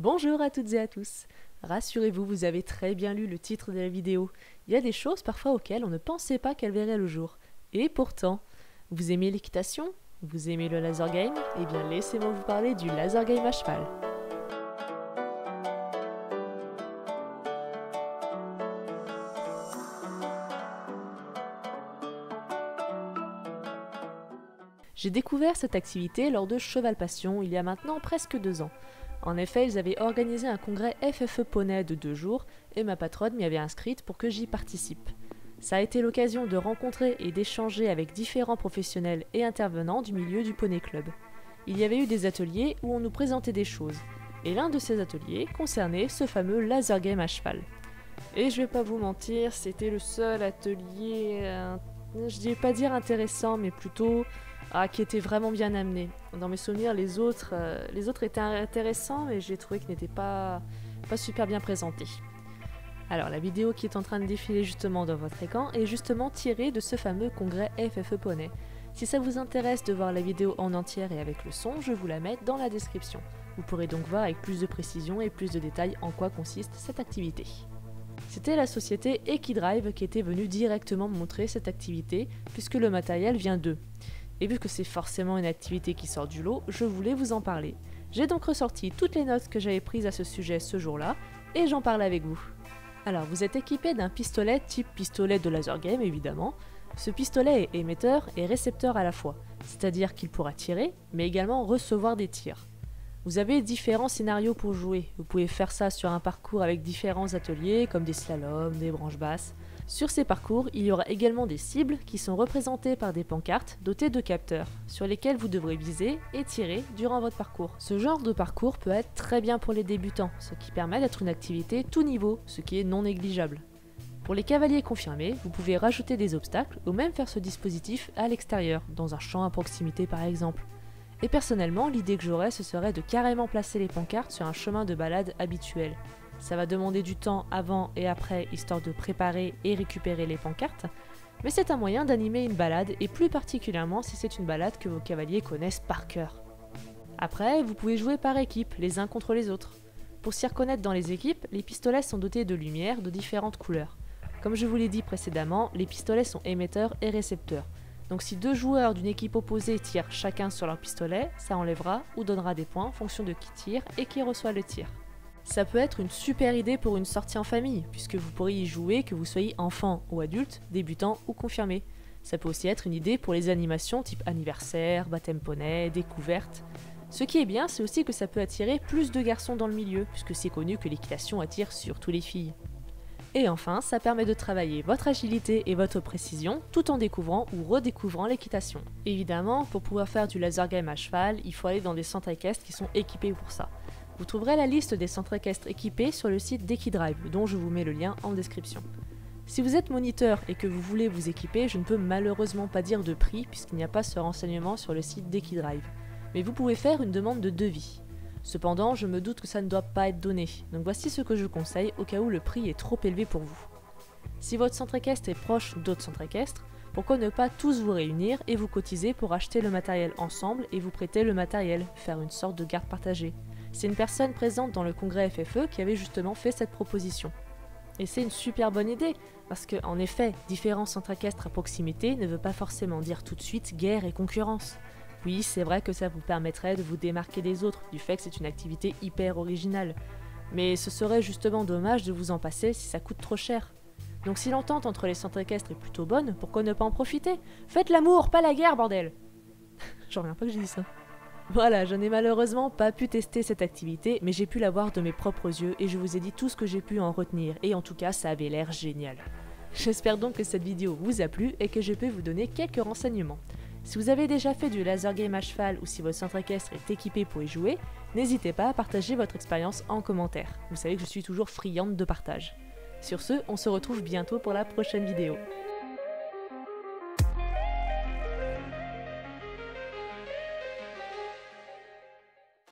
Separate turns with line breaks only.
Bonjour à toutes et à tous. Rassurez-vous, vous avez très bien lu le titre de la vidéo. Il y a des choses parfois auxquelles on ne pensait pas qu'elles verraient le jour. Et pourtant, vous aimez l'équitation? Vous aimez le laser game? Eh bien laissez-moi vous parler du laser game à cheval. J'ai découvert cette activité lors de Cheval Passion il y a maintenant presque 2 ans. En effet, ils avaient organisé un congrès FFE Poney de 2 jours et ma patronne m'y avait inscrite pour que j'y participe. Ça a été l'occasion de rencontrer et d'échanger avec différents professionnels et intervenants du milieu du Poney Club. Il y avait eu des ateliers où on nous présentait des choses, et l'un de ces ateliers concernait ce fameux laser game à cheval. Et je vais pas vous mentir, c'était le seul atelier, je vais pas dire intéressant, mais plutôt qui était vraiment bien amené. Dans mes souvenirs, les autres étaient intéressants, mais j'ai trouvé qu'ils n'étaient pas super bien présentés. Alors, la vidéo qui est en train de défiler justement dans votre écran est justement tirée de ce fameux congrès FFE Poney. Si ça vous intéresse de voir la vidéo en entière et avec le son, je vous la mets dans la description. Vous pourrez donc voir avec plus de précision et plus de détails en quoi consiste cette activité. C'était la société Equidrive qui était venue directement me montrer cette activité, puisque le matériel vient d'eux. Et vu que c'est forcément une activité qui sort du lot, je voulais vous en parler. J'ai donc ressorti toutes les notes que j'avais prises à ce sujet ce jour-là, et j'en parle avec vous. Alors, vous êtes équipé d'un pistolet type pistolet de laser game, évidemment. Ce pistolet est émetteur et récepteur à la fois, c'est-à-dire qu'il pourra tirer, mais également recevoir des tirs. Vous avez différents scénarios pour jouer. Vous pouvez faire ça sur un parcours avec différents ateliers, comme des slaloms, des branches basses. Sur ces parcours, il y aura également des cibles qui sont représentées par des pancartes dotées de capteurs, sur lesquels vous devrez viser et tirer durant votre parcours. Ce genre de parcours peut être très bien pour les débutants, ce qui permet d'être une activité tout niveau, ce qui est non négligeable. Pour les cavaliers confirmés, vous pouvez rajouter des obstacles ou même faire ce dispositif à l'extérieur, dans un champ à proximité par exemple. Et personnellement, l'idée que j'aurais, ce serait de carrément placer les pancartes sur un chemin de balade habituel. Ça va demander du temps avant et après, histoire de préparer et récupérer les pancartes, mais c'est un moyen d'animer une balade, et plus particulièrement si c'est une balade que vos cavaliers connaissent par cœur. Après, vous pouvez jouer par équipe, les uns contre les autres. Pour s'y reconnaître dans les équipes, les pistolets sont dotés de lumière de différentes couleurs. Comme je vous l'ai dit précédemment, les pistolets sont émetteurs et récepteurs. Donc si 2 joueurs d'une équipe opposée tirent chacun sur leur pistolet, ça enlèvera ou donnera des points en fonction de qui tire et qui reçoit le tir. Ça peut être une super idée pour une sortie en famille, puisque vous pourrez y jouer que vous soyez enfant ou adulte, débutant ou confirmé. Ça peut aussi être une idée pour les animations type anniversaire, baptême poney, découverte. Ce qui est bien, c'est aussi que ça peut attirer plus de garçons dans le milieu, puisque c'est connu que l'équitation attire surtout les filles. Et enfin, ça permet de travailler votre agilité et votre précision tout en découvrant ou redécouvrant l'équitation. Évidemment, pour pouvoir faire du laser game à cheval, il faut aller dans des centres équestres qui sont équipés pour ça. Vous trouverez la liste des centres équestres équipés sur le site d'Equidrive, dont je vous mets le lien en description. Si vous êtes moniteur et que vous voulez vous équiper, je ne peux malheureusement pas dire de prix puisqu'il n'y a pas ce renseignement sur le site d'Equidrive. Mais vous pouvez faire une demande de devis. Cependant, je me doute que ça ne doit pas être donné, donc voici ce que je conseille au cas où le prix est trop élevé pour vous. Si votre centre équestre est proche d'autres centres équestres, pourquoi ne pas tous vous réunir et vous cotiser pour acheter le matériel ensemble et vous prêter le matériel, faire une sorte de garde partagée. C'est une personne présente dans le congrès FFE qui avait justement fait cette proposition. Et c'est une super bonne idée, parce que, en effet, différents centres équestres à proximité ne veut pas forcément dire tout de suite guerre et concurrence. Oui, c'est vrai que ça vous permettrait de vous démarquer des autres, du fait que c'est une activité hyper originale. Mais ce serait justement dommage de vous en passer si ça coûte trop cher. Donc si l'entente entre les centres équestres est plutôt bonne, pourquoi ne pas en profiter? Faites l'amour, pas la guerre, bordel! J'en reviens pas que j'ai dit ça. Voilà, je n'ai malheureusement pas pu tester cette activité, mais j'ai pu la voir de mes propres yeux et je vous ai dit tout ce que j'ai pu en retenir, et en tout cas ça avait l'air génial. J'espère donc que cette vidéo vous a plu et que je peux vous donner quelques renseignements. Si vous avez déjà fait du laser game à cheval ou si votre centre équestre est équipé pour y jouer, n'hésitez pas à partager votre expérience en commentaire. Vous savez que je suis toujours friande de partage. Sur ce, on se retrouve bientôt pour la prochaine vidéo.